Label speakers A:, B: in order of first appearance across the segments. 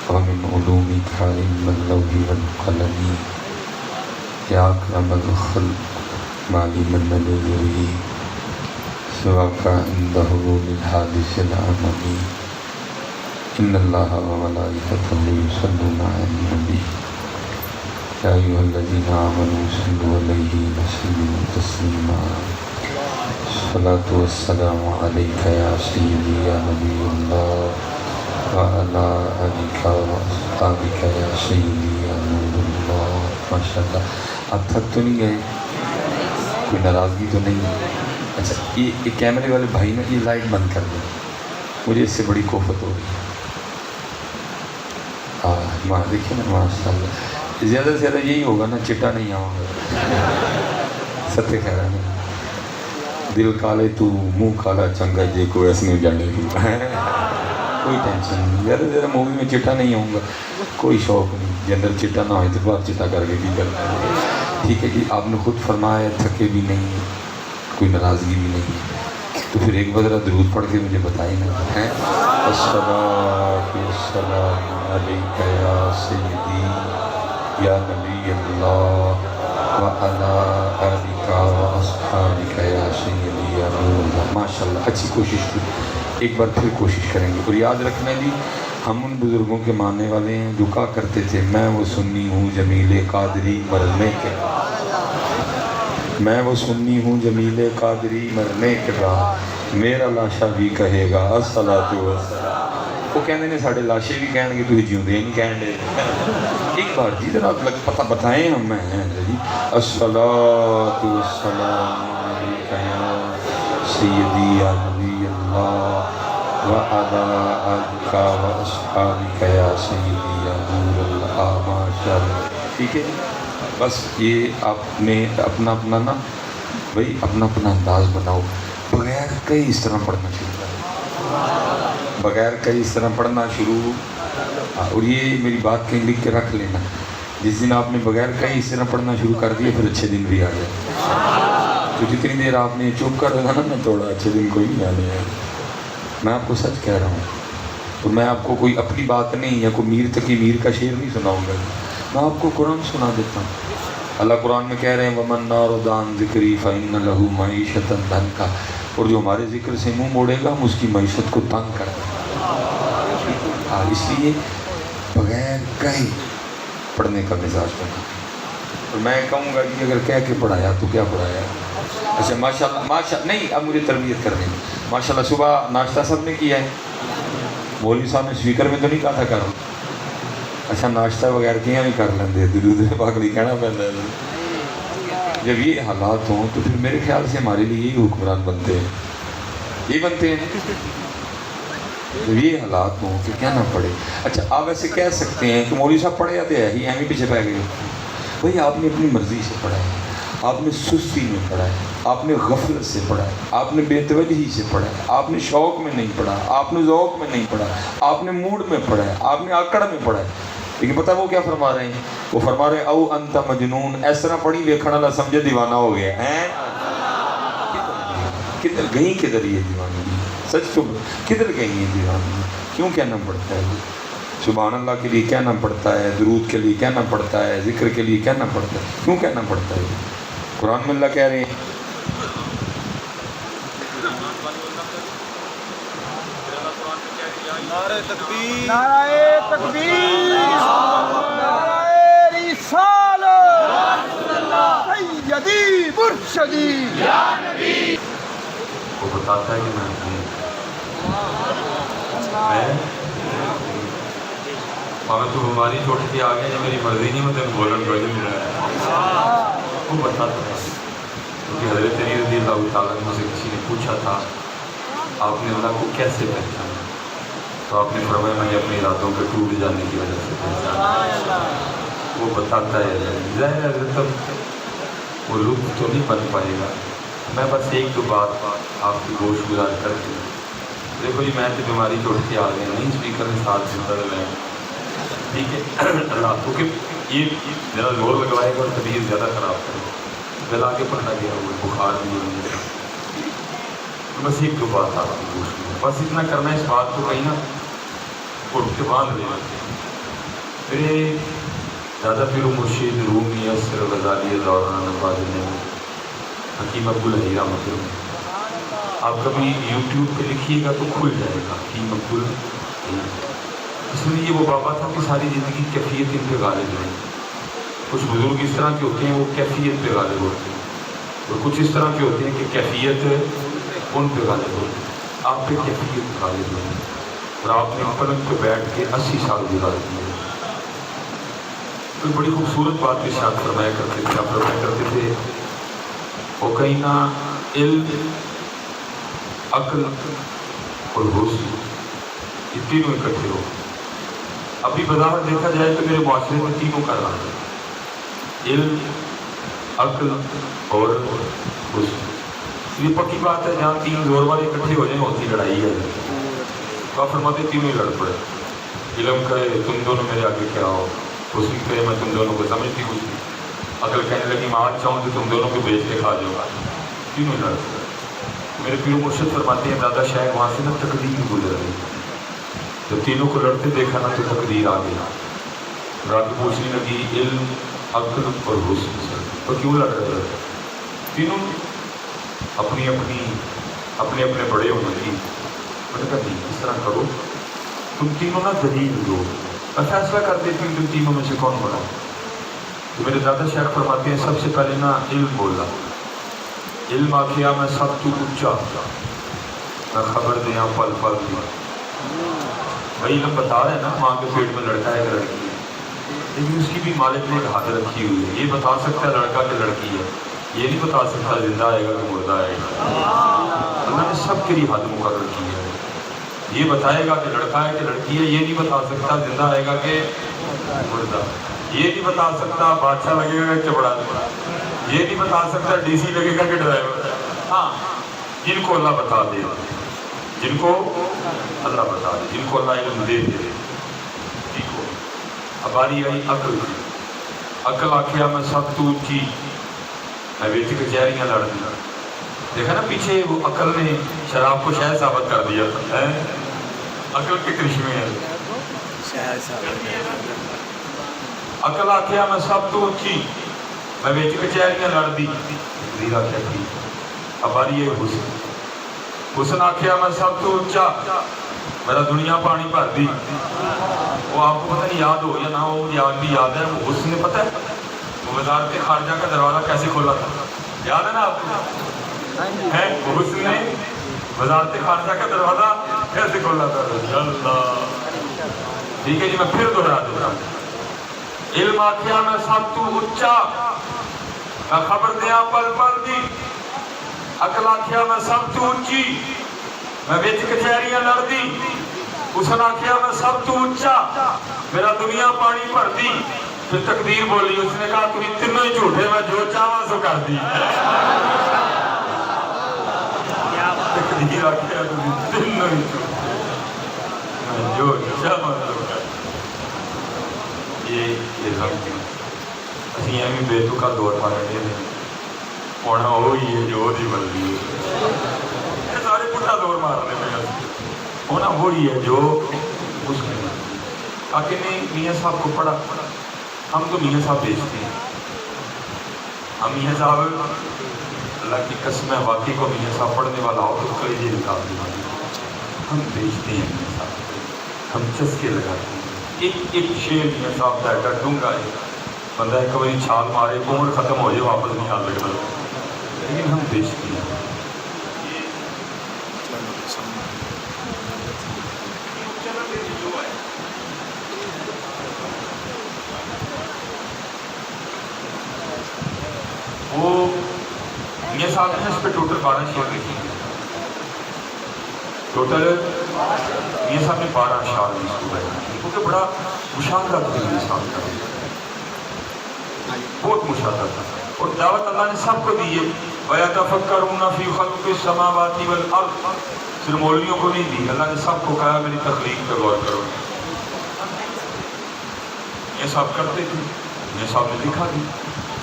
A: ومن علومك علم اللوح والقلم يا أكرم الخلق ما لمن نذري سواك عند حلول الحادث العممي إن الله وملائكته يصلون على النبي يا أيها الذين آمنوا صلوا عليه وسلموا تسليما الصلاة والسلام عليك يا سيدي يا نبي الله وعلى آلك وأصحابك يا سيدي يا نور الله ما شاء الله آپ تھک تو نہیں گئے؟ کوئی ناراضگی تو نہیں؟ اچھا یہ کیمرے والے بھائی نا یہ لائٹ بند کر دیں، مجھے اس سے بڑی کوفت ہو رہی ہے۔ دیکھیں نا ماشاء اللہ، زیادہ سے زیادہ یہی ہوگا نا، چٹا نہیں آؤں گا۔ ستیہ خیر ہے، دل کالے تو منہ کالا چنگا جے کو ایسے نہیں جانے کی کوئی ٹینشن نہیں، زیادہ سے زیادہ مووی میں چٹا نہیں آؤں گا، کوئی شوق نہیں، جنرل چٹا نہ ہوئے تو باہر چٹا کر کے بھی کرنا ہے۔ ٹھیک ہے جی، آپ نے خود فرمایا تھکے بھی نہیں، کوئی ناراضگی بھی نہیں، تو پھر ایک بار ذرا درود پڑھ کے مجھے بتائیں نا، ہیں الصلاۃ والسلام علیک یا سیدی یا نبی اللہ وعلی آلک واصحابک یا سیدی یا نور اللہ۔ ماشاء اللہ، اچھی کوشش کی، ایک بار پھر کوشش کریں گے۔ اور یاد رکھنا جی، ہم ان بزرگوں کے ماننے والے ہیں جو کہا کرتے تھے میں وہ سنی ہوں جمیل قادری مرنے کے، میں وہ سنی ہوں جمیل قادری مرنے کے بعد میرا لاشا بھی کہے گا الصلاۃ والسلام۔ وہ کہنے نے ساڑھے لاشے بھی کہیں گے تو جیوندے نہیں کہیں گے۔ ایک بار جی ذرا پتہ بتائیں ہم میں ہیں جی الصلاۃ والسلام علیک یا سیدی یا نبی اللہ وعلی آلک واصحابک یا سیدی یا نور اللہ۔ ماشاء اللہ، ٹھیک ہے، بس یہ آپ نے اپنا اپنا نا بھائی اپنا اپنا انداز بناؤ، بغیر کئی اس طرح پڑھنا شروع کریں، بغیر کئی اس طرح پڑھنا شروع۔ اور یہ میری بات کہیں لکھ کے رکھ لینا، جس دن آپ نے بغیر کئی اس طرح پڑھنا شروع کر دیا پھر اچھے دن بھی آ گئے۔ تو جتنی دیر آپ نے چپ کر رہا نا تھوڑا، اچھے دن کوئی نہیں آنے ہیں۔ میں آپ کو سچ کہہ رہا ہوں، اور میں آپ کو کوئی اپنی بات نہیں یا کوئی میر تقی میر کا شعر نہیں سناؤں گا، میں آپ کو قرآن سنا دیتا ہوں۔ اللہ قرآن میں کہہ رہے ہیں وَمَن نَارُ دَانْ ذِكْرِي فَإِنَّ لَهُ مَعِيشَةً ضَنْكَ، اور جو ہمارے ذکر سے منہ موڑے گا ہم اس کی معیشت کو تنگ کر دیں گے۔ اس لیے بغیر کہیں پڑھنے کا مزاج بنا۔ اور میں کہوں گا کہ اگر کہہ کے پڑھایا تو کیا پڑھایا؟ اچھا ماشاء اللہ نہیں، اب مجھے تربیت کرنی ہے۔ ماشاء اللہ صبح ناشتہ سب نے کیا ہے؟ مولوی صاحب نے اسپیکر میں تو نہیں کہا تھا کرو؟ اچھا ناشتہ بغیر کیا بھی کر لیندے، درود پاک نہیں کہنا پہنتا ہے۔ جب یہ حالات ہوں تو پھر میرے خیال سے ہمارے لیے یہی حکمران بنتے ہیں، یہ بنتے ہیں جب یہ حالات ہوں کہ کیا نہ پڑھے۔ اچھا آپ ایسے کہہ سکتے ہیں کہ مولوی صاحب پڑھے جاتے ہیں ہی ایم ہی پیچھے پہ گئے، بھائی آپ نے اپنی مرضی سے پڑھا ہے، آپ نے سستی میں پڑھا ہے، آپ نے غفلت سے پڑھا ہے، آپ نے بے توجہی سے پڑھا ہے، آپ نے شوق میں نہیں پڑھا، آپ نے ذوق میں نہیں پڑھا، آپ نے موڈ میں پڑھا ہے، آپ نے آکڑ میں پڑھا ہے۔ لیکن پتہ وہ کیا فرما رہے ہیں؟ وہ فرما رہے ہیں او انت مجنون، اس طرح پڑھی ویکھن والا سمجھے دیوانہ ہو گیا ہے۔ کدھر گئی کدھر یہ دیوانگی؟ سچ تو کدھر گئی یہ دیوانگی؟ کیوں کہنا پڑتا ہے؟ سبحان اللہ کے لیے کہنا پڑتا ہے، درود کے لیے کہنا پڑتا ہے، ذکر کے لیے کہنا پڑتا ہے، کیوں کہنا پڑتا ہے؟ قرآن میں اللہ کہہ رہے ہیں
B: نعرہ تکبیر، نعرہ تکبیر، نعرہ رسالت، سیدی مرشدی یا نبی۔
A: وہ بتاتا ہے کہ میں ہمیں تو بیماری چھوٹ کے آ گیا، میری مرضی نہیں مجھے بولن کو مل رہا ہے، وہ بتاتا ہے۔ کیونکہ حضرت علی رضی اللہ تعالیٰ عنہ سے کسی نے پوچھا تھا آپ نے اللہ کو کیسے پہچانا، تو آپ نے فرمایا میں نے اپنے ارادوں کے ٹوٹ جانے کی وجہ سے پہچانا۔ وہ بتاتا ہے ظاہر ہے تب وہ لطف تو نہیں بن پائے گا، میں بس ایک دو بات آپ کی گوش گزار کر کے دیکھو جی میں تو بیماری چھوڑ کے آ گیا نہیں، اسپیکر نے ساتھ سے بدل ہے، ٹھیک ہے اللہ کیونکہ یہ ذرا زور لگوائے گا اور طبیعت زیادہ خراب کرے گا، دل آگے پڑھنا گیا ہوا بخار بھی ہو گیا، بس ایک دو بات آپ کی گوش میں، بس اتنا کرنا ہے، اس بات کو کہیں نا اٹھ کے باندھ لے میرے دادا پیر و مرشد رومی اثر غزالی دوران فاضل نے حکیم عبدالحی رحمۃ اللہ، آپ کبھی یوٹیوب پہ لکھیے گا تو کھل جائے گا حکیم عبدالحی۔ اس میں یہ وہ بابا تھا کہ ساری زندگی کیفیت ان پہ غالب رہی۔ کچھ بزرگ اس طرح کے ہوتے ہیں وہ کیفیت پہ غالب ہوتے ہیں، اور کچھ اس طرح کے ہوتے ہیں کہ کیفیت ان پہ غالب ہوتی ہے۔ آپ پہ کیفیت غالب ہوئی اور آپ نے پلنگ پہ بیٹھ کے 80 سال گزار دیے۔ کوئی بڑی خوبصورت بات ارشاد فرمایا کرتے تھے، آپ فرمایا کرتے تھے وہ کہیں نہ علم، عقل اور حسن یہ تینوں اکٹھے ہو۔ ابھی بظاہر دیکھا جائے تو میرے معاشرے میں تینوں کا رہا ہے، علم، عقل اور حسن۔ یہ پکی بات ہے، جہاں تین زور والے اکٹھے ہو جائیں ہوتی لڑائی ہے۔ تو آپ فرماتے تینوں ہی لڑ پڑے، علم کہے تم دونوں میرے آگے کیا ہو، حسن کہے میں تم دونوں کو سمجھتی کچھ نہیں، عقل کہنے لگی میں آج چاہوں تو تم دونوں کو بیچ کے کھا جاؤ گا، تینوں ہی لڑ پڑے۔ میرے پیر و مرشد فرماتے ہیں دادا شاید وہاں سے نا تقدیر گزر رہی، جب تینوں کو لڑتے دیکھا نا تو تقدیر آ گئی، رات پوچھنے لگی علم، عقل اور حسن سے تو کیوں لڑ رہے ہیں؟ تینوں اپنی اپنے بڑے ہونے کی، میں نے کہا نہیں اس طرح کرو، تم تینوں نا دلیل دو، میں فیصلہ کر دیتی ہوں تم تینوں میں سے کون بڑا۔ تو میرے دادا شیخ فرماتے ہیں سب سے پہلے نا علم بولا، علم آخیا میں سب تو اچا، میں خبر دیا پل پل دیا۔ بھائی علم بتا رہے ہیں نا ماں کے پیٹ میں لڑکا ہے کہ لڑکی ہے، لیکن اس کی بھی مالک نے ایک حد رکھی ہوئی ہے، یہ بتا سکتا ہے لڑکا کہ لڑکی ہے، یہ نہیں بتا سکتا زندہ آئے گا کہ مردہ آئے گا۔ اللہ نے سب کے لیے حد مقرر کی ہے، یہ بتائے گا کہ لڑکا ہے کہ لڑکی ہے، یہ نہیں بتا سکتا زندہ آئے گا کہ مردہ، یہ نہیں بتا سکتا بادشاہ لگے گا کہ چبڑا، یہ نہیں بتا سکتا ڈی سی لگے گا کہ ڈرائیور۔ ہاں جن کو اللہ بتا دے، جن کو اللہ بتا دے، جن کو اللہ علم دے دے، ٹھیک ہو۔ اب باری آئی عقل کی، عقل آخیا میں سب تو اچھی، میں بیٹی کچہریاں لڑ دیا۔ دیکھا نا پیچھے وہ عقل نے شراب کو شہد ثابت کر دیا تھا، عقل کے کرشمے ہیں۔ عقل آخیا میں سب تو اچھی، میں بیٹی کچہریاں لڑ دی، تقدیر آخیا تھی۔ اب باری ہے حسن، حسن آخیا میں سب تو اچا، میرا دنیا پانی بھر دی۔ وہ آپ کو پتہ نہیں یاد ہو یا نہ ہو، یاد بھی یاد ہے، وہ حسن نے پتہ ہے وہ وزارت خارجہ کا دروازہ کیسے کھولا تھا، یاد ہے نا آپ کو؟ ہے وہ حسن نے وزارت خارجہ کا دروازہ کیسے کھولا تھا؟ اللہ ٹھیک ہے جی، میں پھر دوہرا دیتا ہوں۔ علم آخیا میں سب تو اچا، میں خبر دیا پل پل دی۔ عقل آخیا میں سب تو اچھی، میں بچ کچہریاں لڑ دی۔ حسن آخیا میں سب تو اچا، میرا دنیا پانی بھر دی۔ پھر تقدیر بولی، اس نے کہا تمہیں تینوں ہی جھوٹے، میں جو چاہواں سو کر دی۔ تقدیر آخیا تمہیں تینوں ہی جھوٹے، میں جو چاہواں سو کر دی۔ یہ غم کی اسی ایویں بے تکا دور پا رہے ہیں، ہونا وہی ہے جو دی بلدی ہے، سارے پٹھا دور مارنے میں ہونا وہی ہے جو اس میں۔ آگے نے میاں صاحب کو پڑھا، ہم تو میاں صاحب بیچتے ہیں، ہم میاں صاحب اللہ کی قسم ہے واقعی کو میاں صاحب پڑھنے والا ہو تو کلیجے نکال دیں، ہم بیچتے ہیں میاں صاحب، ہم چسکے لگاتے ہیں۔ ایک شیر میاں صاحب کا ایڈا ڈونگا ہے، بندہ ایک باری چھال مارے عمر ختم ہو جائے واپس نہیں آ سکتا، لیکن ہم بیچتے ہیں۔ وہ میاں صاحب نے اس پہ ٹوٹل 12 شعر لکھی ہیں، ٹوٹل میاں صاحب نے 12 اشعار اس کو بیان کیے، کیونکہ بڑا مشاہدہ تھا میاں صاحب کا، بہت مشاہدہ تھا، اور دعوت اللہ نے سب کو دی ہے۔ وَيَتَفَكَّرُونَ فِي خَلْقِ السَّمَاوَاتِ وَالْأَرْضِ، صرف مولویوں کو نہیں دی، اللہ نے سب کو کہا میری تخلیق پہ غور کرو۔ یہ صاحب کرتے تھے، یہ صاحب نے لکھا دی۔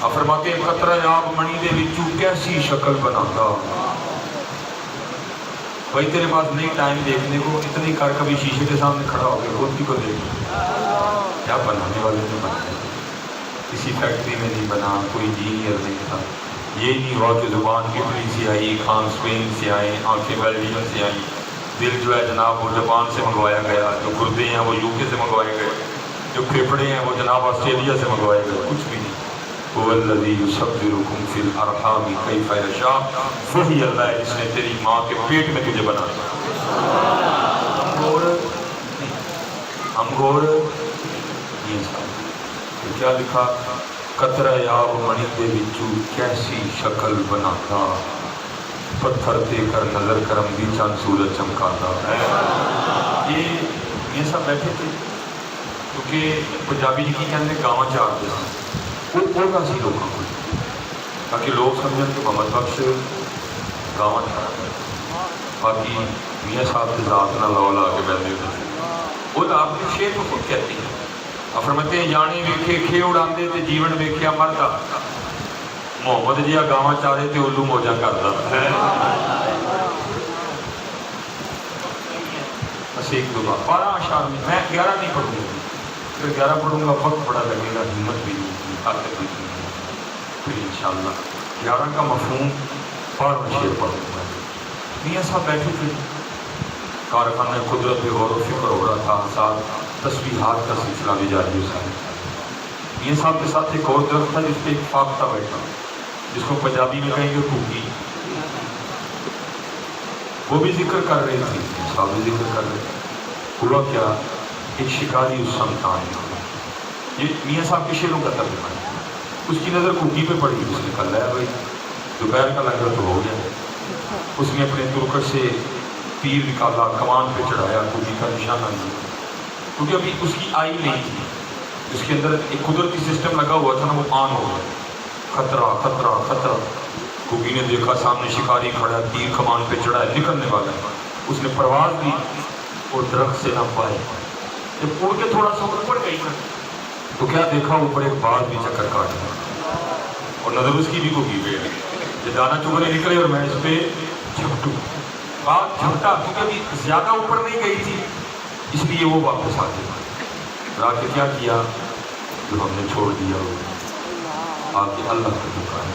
A: آپ فرماتے ہیں قطرہ آب منی دے وچوں کیسی شکل بناتا، بھائی تیرے پاس نہیں ٹائم دیکھنے کو، اتنی کر کبھی شیشے کے سامنے کھڑا ہو کے خود کی کو دیکھ، کیا بنانے والے نے بنایا، کسی فیکٹری میں نہیں بنا، کوئی انجینئر نہیں تھا. یہ نہیں ہوا کہ زبان اٹلی سے آئی، کان اسپین سے آئے، آنکھیں بیلجیم سے آئیں، دل جو ہے جناب وہ جاپان سے منگوایا گیا، جو گردے ہیں وہ UK سے منگوائے گئے، جو پھیپھڑے ہیں وہ جناب آسٹریلیا سے منگوائے گئے. کچھ بھی نہیں. هو الذی یصورکم فی الارحام کیف یشاء. وہی اللہ ہے جس نے تیری ماں کے پیٹ میں تجھے بنایا. ہم گور یہ سب کیا لکھا، قطرہ یاب منی دے وچوں کیسی شکل بناتا، پتھر دے کر نظر کرم دی چند سورج چمکاتا ہے. یہ سب بیٹھے تھے کیونکہ پنجابی جی کی کہتے ہیں گاواں چارتے ہیں، وہ ہوگا سی لوگوں کو تاکہ لوگ سمجھیں کہ محمد بخش گاواں چارتا ہے. باقی میاں صاحب کے ذات نہ لا لا کے بیٹھے ہوتے وہ آپ کے شیر کو خود کہتے ہیں. آپ فرماتے ہیں جانے ویکھے کھے اڑاندے تے جیون ویکھیا مردا، محمد جیا گاواں چارے تے الو موجاں کردا ہے. بس ایک دو بار 12 اشعار میں 11 نہیں پڑھوں گا، پھر 11 پڑھوں گا وقت بڑا لگے گا، ہمت بھی نہیں، طاقت بھی نہیں. پھر انشاءاللہ 11 کا مفہوم 12 شعر پڑھوں گا. میاں صاحب بیٹھے تھے، کارخانہ قدرت پہ غور و فکر ہو رہا تھا، ساتھ تسبیحات کا سلسلہ بھی جاری ہو سکتا. میاں صاحب کے ساتھ ایک اور درخت تھا جس پہ ایک فاختہ بیٹھا، جس کو پنجابی میں کہیں گے ٹوکی. وہ بھی ذکر کر رہے تھے، صاحب بھی ذکر کر رہے تھے. ہوا کیا، ایک شکاری اس سمت آیا. یہ میاں صاحب کے شعروں کا ترجمہ ہے. اس کی نظر کوکی پہ پڑی، اس نے کہا لے بھائی دوپہر کا لنگر تو ہو گیا. اس نے اپنے ترکش سے تیر نکالا، کمان پہ چڑھایا، کوکی کا نشانہ نہیں، کیونکہ ابھی اس کی آئی نہیں تھی. اس کے اندر ایک قدرتی سسٹم لگا ہوا تھا نا، وہ آن ہو گیا. خطرہ خطرہ خطرہ. کوکی نے دیکھا سامنے شکاری کھڑا، تیر کمان پہ چڑھا ہے، نکلنے والا ہے. اس نے پرواز دی اور درخت سے نہ پائے. جب اڑ کے تھوڑا سا اوپر گئی نا تو کیا دیکھا، اوپر ایک باز بھی چکر کاٹ گیا اور نظر اس کی بھی کوکی پہ. یہ دانا چگنے نکلے اور میں اس پہ جھپٹوں. بات جھپٹا کیونکہ ابھی زیادہ اوپر نہیں گئی تھی، اس لیے وہ واپس آ گئی. آ کے کیا کیا، جو ہم نے چھوڑ دیا وہ آ کے اللہ کو پکارا.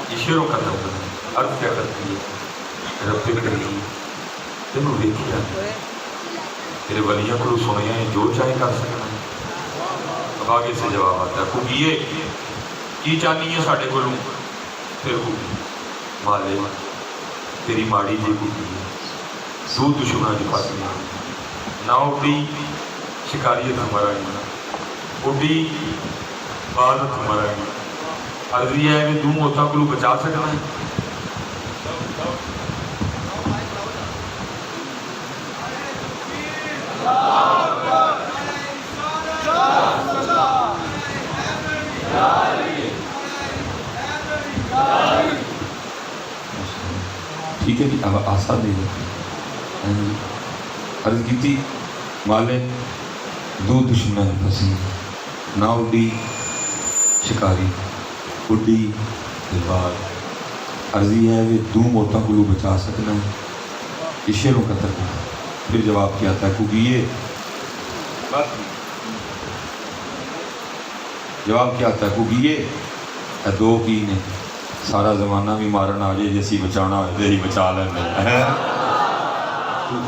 A: یہ شعروں کا ترجمہ ہے. عرض کیا کرتی ہے، رب کریم تینوں دیکھیا تیرے ولیاں کو سنیا ہے جو چاہے کر سکنا ہے. اب آگے سے جواب آتا ہے، خوبیے کی چاہنی ہے ساڈے کولوں. پھر خوبی مالے تیری ماڑی جی خوبی ہے، دو دشمنوں کی پھانسی نہ اڈی شکاریت ہمارا اڈی بادت ہمارا. عرضی ہے کہ دو موتاں کو بچا سکنا ہے. ٹھیک ہے جی، اب آسان دے دیں. عرض کی تھی مالے دو دشمنان پھنسی نہ اڈی شکاری اڈی دلبار. عرضی ہے وہ دو موتاں کو بچا سکنا ہے. یہ شعروں کا ترجمہ. پھر جواب کیا تھا کوبیے، جواب کیا تھا کوبیے اے دو کی نے سارا زمانہ بھی مارن آ جائے جیسی بچانا ہوئے ہی بچا لینا.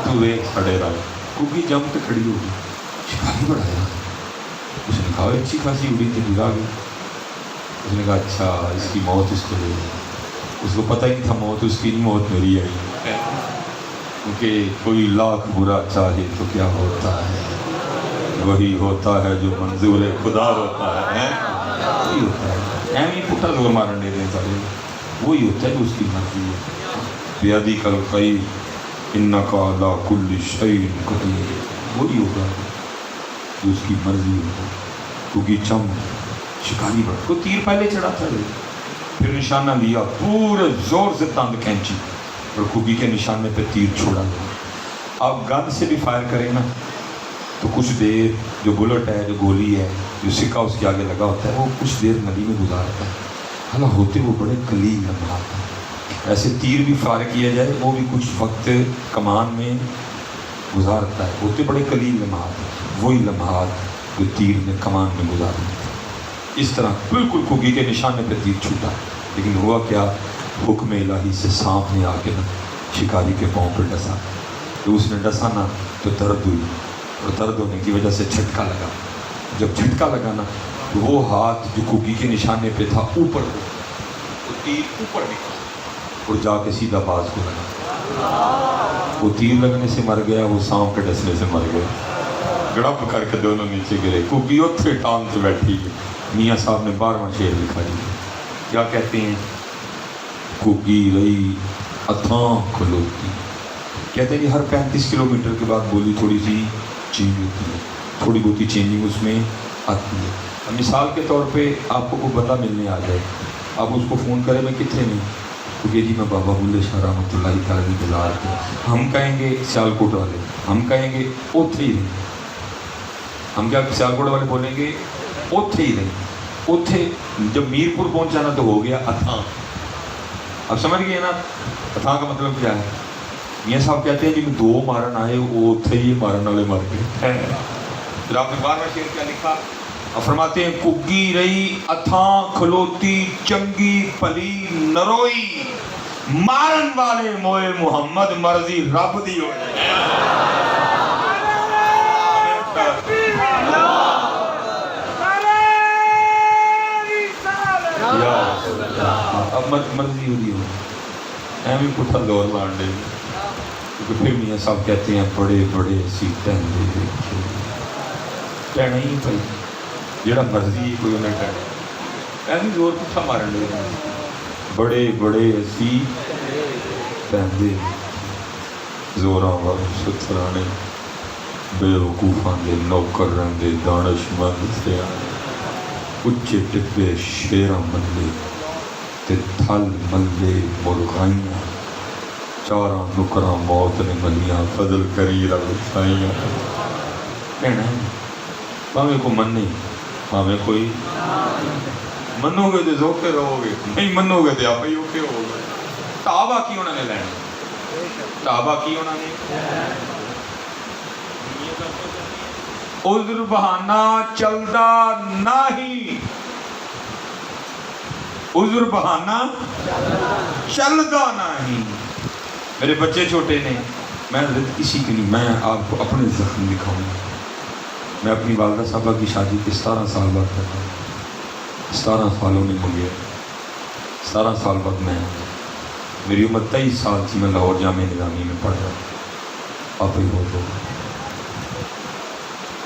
A: تو ویک کھڑے رہا. کوبی جم تو کھڑی ہوگی، شکاری بڑھایا. اس نے کہا اچھی خاصی اڑی تھی گرا گئی. اس نے کہا اچھا اس کی موت اس کو لے گئی. اس کو پتہ ہی نہیں تھا موت اس کی نہیں، موت میری آئی. کیونکہ کوئی لاکھ برا چاہے تو کیا ہوتا ہے، وہی ہوتا ہے جو منظور خدا ہوتا ہے. وہی ہوتا ہے، ایویں پٹھا زور مارن دے دیں سارے. وہی ہوتا ہے جو اس کی مرضی ہے. بیادی کل خیر انک علی کل شیء قدیر. وہی ہوگا جو اس کی مرضی ہوگا. کیونکہ چم شکاری بڑھ کو تیر پہلے چڑھا تھا، پھر نشانہ لیا پورے زور سے تاند کھینچی اور کوبی کے نشانے پہ تیر چھوڑا. آپ گن سے بھی فائر کریں نا تو کچھ دیر جو بلٹ ہے، جو گولی ہے، جو سکہ اس کے آگے لگا ہوتا ہے، وہ کچھ دیر ندی میں گزارتا ہے. حالانکہ ہوتے وہ بڑے قلیل لمحات ہیں. ایسے تیر بھی فائر کیا جائے وہ بھی کچھ وقت کمان میں گزارتا ہے، ہوتے بڑے قلیل لمحات ہیں. وہی لمحات جو تیر نے کمان میں گزارے. اس طرح بالکل کوگی کے نشانے پہ تیر چھوٹا. لیکن ہوا کیا؟ حکم الہی سے سانپ نے آ کے نا شکاری کے پاؤں پہ ڈسا. تو اس نے ڈسا نا تو درد ہوئی, اور درد ہونے کی وجہ سے جھٹکا لگا. جب جھٹکا لگا نا تو وہ ہاتھ جو کوگی کے نشانے پہ تھا اوپر ہو, تو تیر اوپر نکلا اور جا کے سیدھا باز کو لگا. وہ تیر لگنے سے مر گیا, وہ سانپ کے ڈسنے سے مر گیا. گڑپ کر کے دونوں نیچے گرے. کوگی اتھے ٹانگ سے بیٹھی ہے. میاں صاحب نے 12واں شعر لکھا ہے. کیا کہتے ہیں؟ کوگی رہی اتھاں کھلوتی. کہتے ہیں کہ ہر 35 کلومیٹر کے بعد بولی تھوڑی سی چینج ہوتی ہے, تھوڑی بہت ہی چینجنگ اس میں آتی ہے. مثال کے طور پہ آپ کو کوئی بندہ ملنے آ جائے, آپ اس کو فون کریں میں کتنے نہیں, تو کہ جی میں بابا بلے شاہ رحمۃ اللہ تعالی دلار کے. ہم کہیں گے سیالکوٹ والے, ہم کہیں گے اوتھے ہی نہیں. ہم کیا سیالکوٹ والے بولیں گے اوتھے ہی نہیں. اوتھے جب میرپور پہنچا نا تو ہو گیا اتھاں. اب سمجھ گئے نا اتھاں کا مطلب کیا ہے؟ میاں صاحب کہتے ہیں جی میں 2 مارن آئے, وہ اوتھے ہی مارن والے مر گئے. پھر آپ نے 12واں شعر کیا لکھا؟ آپ فرماتے ہیں کگی رہی اتھاں کھلوتی چنگی پلی نروئی, مارن والے موئے محمد مرضی رب دی ہو. اب مرضی ہو رہی ہو ایویں پٹھا دور مار دے. کیونکہ پھر میاں صاحب کہتے ہیں بڑے بڑے سی ٹہنے دیکھے, ٹہنا ہی پائی جڑا مرضی کوئی انہیں ٹہنا ایویں زور پٹھا مارن دے. بڑے بڑے اسی ٹہنے زوراں وال سترانے بے وقوفاں دے نوکر رہندے دانش مند سے اچے ٹپے شیراں ملے تے تھل ملے مرغائیاں, چاراں نکراں موت نے ملیاں فضل کری رب سائیاں. کہنا ہے بھاویں کو مننے بھاویں کوئی منو گے تو زوکے رہو گے, نہیں منو گے تو آپ ہی اوکے ہو گے. تابہ کی انہوں نے لینا, تابہ کی انہوں نے عذر بہانہ چلدا نہیں, عذر بہانہ چلدا نہیں. میرے بچے چھوٹے نے, میں حضرت کسی کے نہیں, میں آپ کو اپنے زخم دکھاؤں گا. میں اپنی والدہ صاحبہ کی شادی کے 17 سال بعد کرتا ہوں. 17 سالوں میں ہو گیا. 17 سال بعد میں, میری عمر 23 سال تھی, میں لاہور جامعہ نظامی میں پڑھ رہا ہوں. آپ ہی ہو تو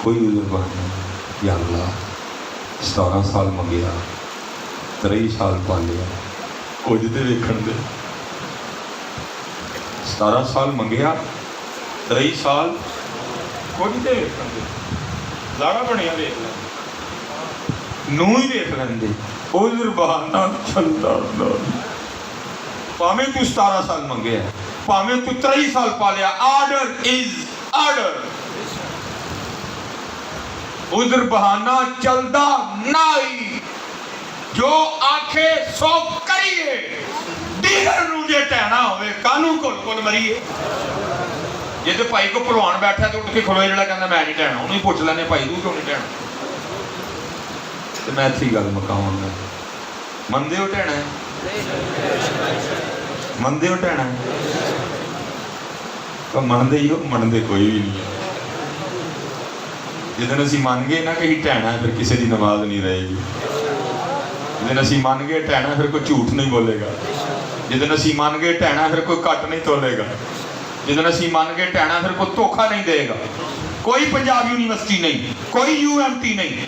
A: کوئی عذر بہانہ نہیں. یا اللہ 17 سال منگیا, 23 سال پالیا, کچھ دے ویکھن دے. 17 سال منگیا, 23 سال کچھ دے ویکھن دے. لاڑا بنیا ویکھ لیں, نو ہی ویکھ لیں دے. عذر بہانہ چلدا نہیں. پاویں تو 17 سال منگیا, پاویں تو 23 سال پالیا, آرڈر از آرڈر. عذر بہانہ چلدا نہیں. جو آنکھے سو کریے, دیگر نو جے ٹہنا ہوئے کانوں کل کل مریے. یہ تو بھائی کو پروان بیٹھا تو اٹھ کے کھلوئے جڑا کہنا میں نہیں ٹہنا, انہوں ہی پوچھ لینے بھائی تو کیوں نہیں ٹہنا. تو میں تھی گل مکاؤں گا, مندے ہو ٹہنا ہے, مندے ہو ٹہنا ہے, تو مندے ہی ہو, مندے کوئی بھی نہیں ہے. جدن اسی مان گئے نا کہیں ٹہنا ہے, پھر کسی دی نماز نہیں رہے گی. جدن اسی مان گئے ٹہنا ہے, پھر کوئی جھوٹ نہیں بولے گا. جدن اسی مان گئے ٹہنا ہے, پھر کوئی کٹ نہیں تولے گا. جدن اسی مان گئے ٹہنا ہے, پھر کوئی دھوکھا نہیں دے گا. کوئی پنجاب یونیورسٹی نہیں, کوئی UMT نہیں,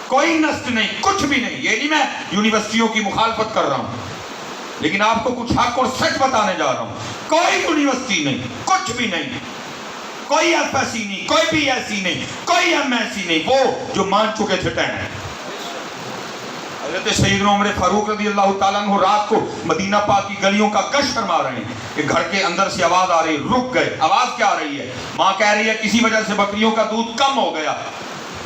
A: کوئی نسٹ نہیں, کچھ بھی نہیں. یہ نہیں میں یونیورسٹیوں کی مخالفت کر رہا ہوں, لیکن آپ کو کچھ حق اور سچ بتانے جا رہا ہوں. کوئی یونیورسٹی نہیں, کچھ بھی نہیں, کوئی FSC نہیں, کوئی BSc نہیں, کوئی MSc نہیں, وہ جو مان چکے تھے ٹہنا. حضرت سیدنا عمر فاروق رضی اللہ تعالیٰ عنہ رات کو مدینہ پاک کی گلیوں کا گشت فرما رہے ہیں کہ گھر کے اندر سے آواز آ رہی, رک گئے. آواز کیا آ رہی ہے؟ ماں کہہ رہی ہے کسی وجہ سے بکریوں کا دودھ کم ہو گیا.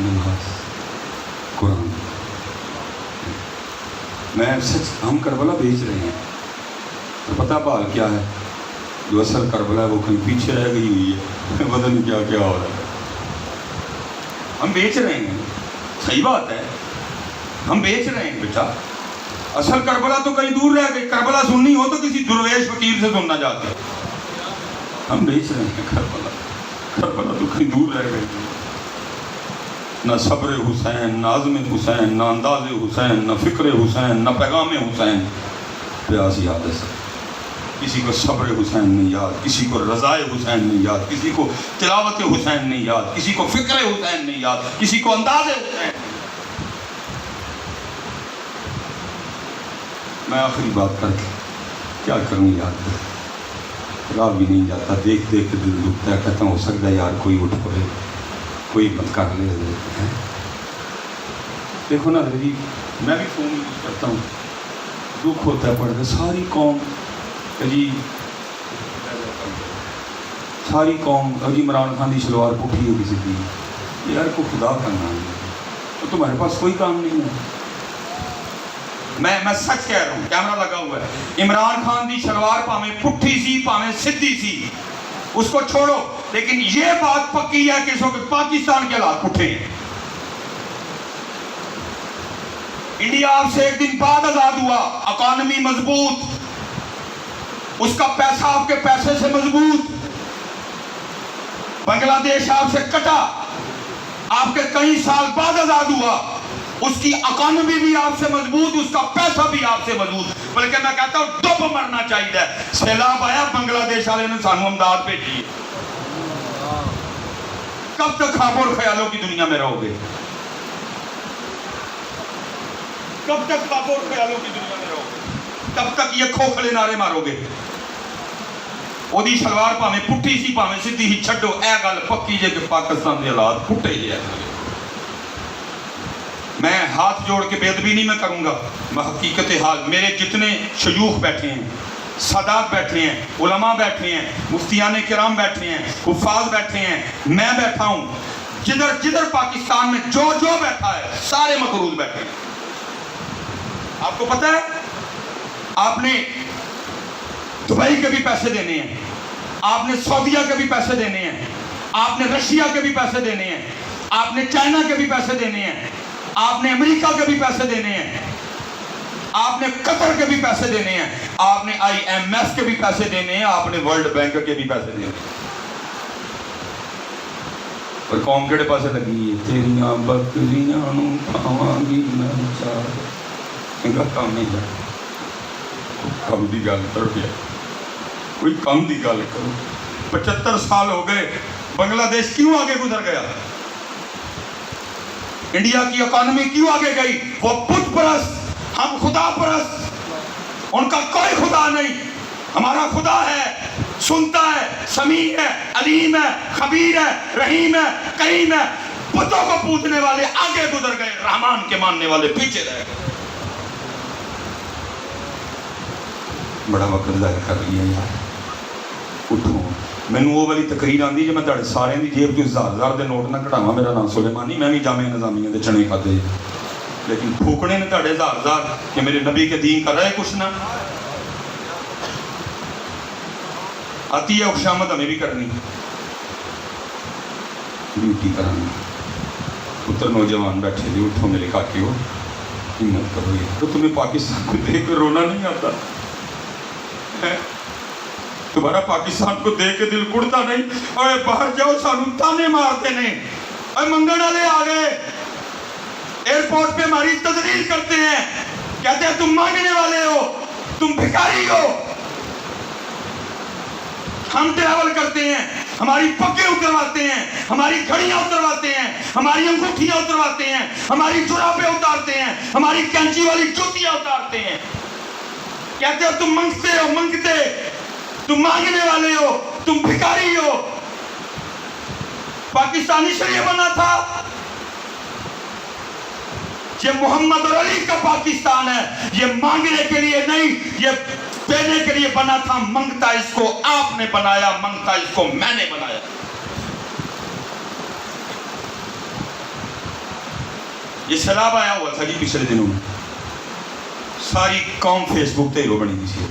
A: نماز، قرآن. میں سچ، ہم کربلا بیچ رہے ہیں. تو پتہ بال کیا ہے؟ جو اصل کربلا ہے وہ کہیں پیچھے رہ گئی ہوئی ہے، پتہ نہیں کیا کیا ہو رہا ہے. ہم بیچ رہے ہیں، صحیح بات ہے، ہم بیچ رہے ہیں بیٹا. اصل کربلا تو کہیں دور رہ گئی. کربلا سننی ہو تو کسی درویش فقیر سے سننا چاہتے. ہم بیچ رہے ہیں کربلا. کربلا تو کہیں دور رہ گئی. نہ صبر حسین، نہ عزم حسین، نہ انداز حسین، نہ فکر حسین، نہ پیغام حسین. پیاس یاد ہے سب. کسی کو صبر حسین نہیں یاد، کسی کو رضائے حسین نہیں یاد، کسی کو تلاوت حسین نہیں یاد، کسی کو فکر حسین نہیں یاد، کسی کو انداز حسین. میں آخری بات کر کے کیا کروں یاد کر، رہا بھی نہیں جاتا. دیکھ دیکھ کے دل دکھتا ہے. کہتا ہوں ہو سکتا ہے یار کوئی اٹھ پڑے، کوئی مت کر لے. دیکھو نا غریب، میں بھی فون یوز کرتا ہوں، دکھ ہوتا ہے پڑھ کے. ساری قوم جی، ساری قوم جی عمران خان کی شلوار پٹھی ہو کسی کی. یار کو خدا کا نام ہے تو تمہارے پاس کوئی کام نہیں ہے. میں سچ کہہ رہا ہوں، کیمرہ لگا ہوا ہے. عمران خان کی شلوار پاویں پٹھی سی پاویں سدھی سی، اس کو چھوڑو، لیکن یہ بات پکی ہے کہ اس وقت پاکستان کے حالات پٹھے ہیں. انڈیا آپ سے ایک دن بعد آزاد ہوا، اکانومی مضبوط، اس کا پیسہ آپ کے پیسے سے مضبوط. بنگلہ دیش آپ سے کٹا، آپ کے کئی سال بعد آزاد ہوا، اس کی اکانومی بھی آپ سے مضبوط، اس کا پیسہ بھی آپ سے مضبوط. بلکہ میں کہتا ہوں ڈب مرنا چاہیے. سیلاب آیا، بنگلہ دیش والے نے سانو امداد بھیجی. کب تک خواب اور خیالوں کی دنیا میں رہو گے؟ کب تک خواب اور خیالوں کی دنیا میں رہو گے؟ کب تک یہ کھوکھلے نعرے مارو گے؟ وہی شلوار پاویں پٹھی سی پاویں سدھی ہی چھڈو. اے گل پکی جے کہ پاکستان کے حالات پٹے ہی ہے. میں ہاتھ جوڑ کے بے ادبی نہیں میں کروں گا. میں حقیقت حال، میرے جتنے شیوخ بیٹھے ہیں، سادات بیٹھے ہیں، علماء بیٹھے ہیں، مفتیان کرام بیٹھے ہیں، حفاظ بیٹھے ہیں، میں بیٹھا ہوں، جدھر جدھر پاکستان میں جو بیٹھا ہے سارے مقروض بیٹھے ہیں. آپ کو پتہ ہے آپ نے دبئی کے بھی پیسے دینے ہیں، آپ نے سعودیہ کے بھی پیسے دینے ہیں، آپ نے رشیا کے بھی پیسے دینے ہیں، آپ نے چائنا کے بھی پیسے دینے ہیں، آپ نے امریکہ کے بھی پیسے دینے ہیں، آپ نے قطر کے بھی پیسے دینے ہیں، آپ نے IMF کے بھی پیسے دینے ہیں، آپ نے ورلڈ بینک کے بھی پیسے دینے ہیں. اور قوم کہڑے پاسے لگی ہے؟ تیریاں بکریاں نوں کھاواں گی میں چار. ان کا کام نہیں ہے. کم دی گل کرو گیا، کوئی کم دی گل کرو. 75 سال ہو گئے، بنگلہ دیش کیوں آگے گزر گیا؟ انڈیا کی اکانومی کیوں آگے گئی؟ وہ بت پرست، ہم خدا پرست. ان کا کوئی خدا نہیں. ہمارا خدا ہے، سنتا ہے، سمیع ہے، علیم ہے، خبیر ہے، رحیم ہے، کریم ہے. بتوں کو پوجنے والے آگے گزر گئے، رحمان کے ماننے والے پیچھے رہ گئے. بڑا وقت ضائع کر لیا یار. اٹھو. مینوں وہ والی تقریر آندی جو میں تہاڈے سارے دی جیب تو 1000 دے نوٹ نہ کٹاواں. میرا نام سلیمانی، میں بھی جامعہ نظامیہ دے چنے کھادے، لیکن پھوکنے نے تہاڈے 1000 کہ میرے نبی کے دین کا رہے کچھ نہ. آتی ہے خوشامد ہمیں بھی کرنی، ڈیوٹی کرانی. پتر نوجوان بیٹھے جی، اٹھو میرے کاکے ہو، ہمت کرو. یہ تو تمہیں پاکستان کو دیکھ کے رونا نہیں آتا؟ تمہارا پاکستان کو دیکھ کے دل کڑتا نہیں؟ اوے باہر جاؤ، سانو تانے مارتے نہیں. اوے منگن والے آ گئے، ایئرپورٹ پہ ہماری تذلیل کرتے ہیں، کہتے ہیں تم مانگنے والے ہو، تم بھکاری ہو. ہم ٹریول کرتے ہیں، ہماری پگیں اترواتے ہیں، ہماری گھڑیاں اترواتے ہیں، ہماری انگوٹھیاں اترواتے ہیں، ہماری جرابیں اتارتے ہیں، ہماری کینچی والی جوتیاں اتارتے ہیں. کہتے ہو تم منگتے ہو، منگتے، تم مانگنے والے ہو، تم بھکاری ہو. پاکستانی شریعہ بنا تھا، یہ محمد اور علی کا پاکستان ہے. یہ مانگنے کے لیے نہیں، یہ دینے کے لیے بنا تھا. منگتا اس کو آپ نے بنایا، منگتا اس کو میں نے بنایا. یہ سیلاب آیا ہوا تھا جی پچھلے دنوں میں، ساری قوم فیس بک تے ہیرو بنی دی سی،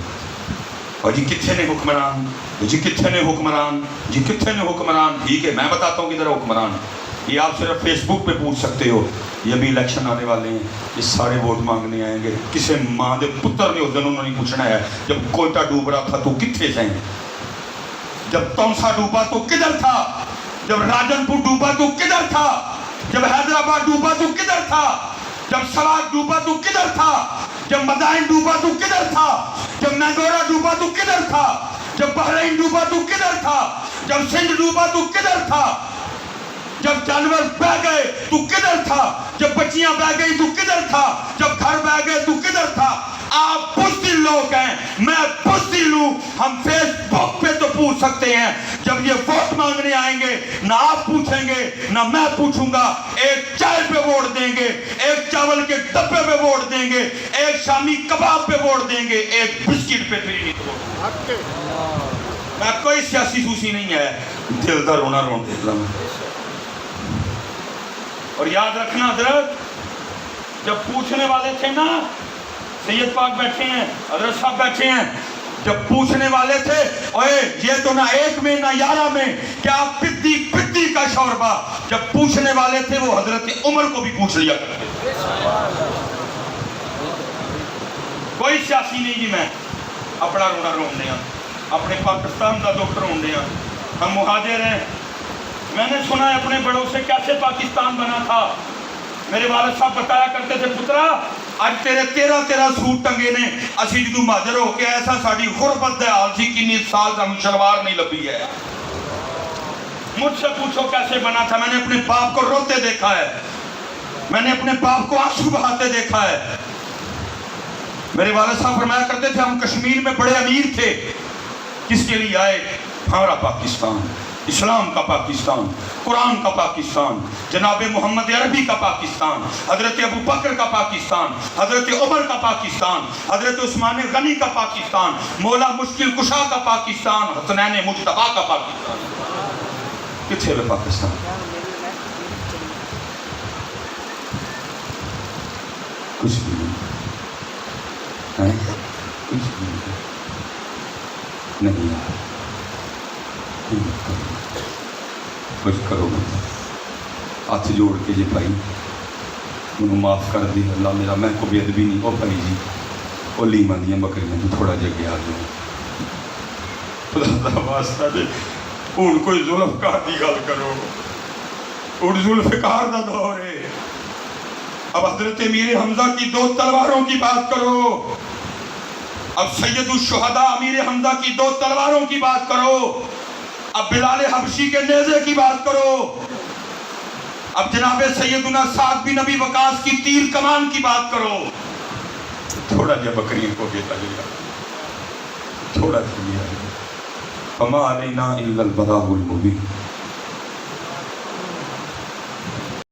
A: اور جی کتنے نے حکمران، جی کتنے نے حکمران، جی کتنے نے حکمران. ٹھیک ہے میں بتاتا ہوں کدھر ہے حکمران. یہ آپ صرف فیس بک پہ پوچھ سکتے ہو. یہ ابھی الیکشن آنے والے ہیں، یہ سارے ووٹ مانگنے آئیں گے. کسی ماں دے پتر نے اس دن انہوں نے پوچھنا ہے جب کوئٹہ ڈوب رہا تھا تو کتنے سے ہیں، جب تونسا ڈوبا تو کدھر تھا، جب راجن پور ڈوبا تو کدھر تھا، جب حیدرآباد ڈوبا تو کدھر تھا، جب سراج ڈوبا تو کدھر تھا، جب مدائن ڈوبا تو کدھر تھا، جب مینگورا ڈوبا تو کدھر تھا، جب بحرین ڈوبا تو کدھر تھا، جب سندھ ڈوبا تو کدھر تھا، جب جانور بہ گئے تو کدھر تھا، جب بچیاں بہ گئی تو کدھر تھا، جب گھر بہ گئے تو کدھر تھا. آپ بزدل لوگ ہیں، میں بزدل ہوں. ہم فیس بک پہ تو پوچھ سکتے ہیں، جب یہ ووٹ مانگنے آئیں گے نہ آپ پوچھیں گے نہ میں پوچھوں گا. ایک چائے پہ ووٹ دیں گے، ایک چاول کے ڈبے پہ ووٹ دیں گے، ایک شامی کباب پہ ووٹ دیں گے، ایک بسکٹ پہ پھر نہیں ووٹ. میں کوئی سیاسی سوسی نہیں ہے، دل دا رونا رون دیتا ہوں. اور یاد رکھنا حضرت، جب پوچھنے والے تھے نا، سید پاک بیٹھے ہیں، حضرت صاحب بیٹھے ہیں، جب پوچھنے والے تھے اوے یہ تو نہ ایک میں نہ 11 میں کیا پتی پتی کا شوربہ، جب پوچھنے والے تھے وہ حضرت عمر کو بھی پوچھ لیا کرتے تھے. کوئی سیاسی نہیں جی، میں اپنا رونا رون دیا، اپنے پاکستان کا ڈاکٹر ہوں دیا. ہم مہاجر ہیں. میں نے سنا ہے اپنے بڑوں سے کیسے پاکستان بنا تھا. میرے والد صاحب بتایا کرتے تھے پترا اج تیرے 13 سوٹ ٹنگے نے، اسی جدو مہاجر ہو کے ایسا ساڑی غربت دے حال سی کنی سال کا شلوار نہیں لبھی ہے. مجھ سے پوچھو کیسے بنا تھا. میں نے اپنے باپ کو روتے دیکھا ہے، میں نے اپنے باپ کو آنسو بہاتے دیکھا ہے. میرے والد صاحب فرمایا کرتے تھے ہم کشمیر میں بڑے امیر تھے. کس کے لیے آئے؟ ہمارا پاکستان، اسلام کا پاکستان، قرآن کا پاکستان، جناب محمد عربی کا پاکستان، حضرت ابو بکر کا پاکستان، حضرت عمر کا پاکستان، حضرت عثمان غنی کا پاکستان، مولا مشکل کشا کا پاکستان، حسنین مجتبیٰ کا پاکستان. کتنے ہے پاکستان؟ کچھ بھی نہیں، کچھ بھی نہیں یار. کچھ کرو ہاتھ جوڑ کے جی بھائی مجھے معاف کر دی اللہ میرا، میں کو بے ادبی نہیں. او بھائی جی وہ لیماں دیاں بکریاں تو تھوڑا جہا گیا جو خدا دا واسطہ دے ہوں کوئی ذوالفقار دی گل کرو. ہوں ذوالفقار دا دور ہے. اب حضرت امیر حمزہ کی 2 تلواروں کی بات کرو. اب سید الشہداء امیر حمزہ کی 2 تلواروں کی بات کرو. اب بلال حبشی کے نیزے کی بات کرو. اب جناب سیدنا سعد بن نبی وقاص کی تیر کمان کی بات کرو. تھوڑا جا بکریوں کو دیتا جائے، تھوڑا جا. فما علینا الا البلاغ المبین.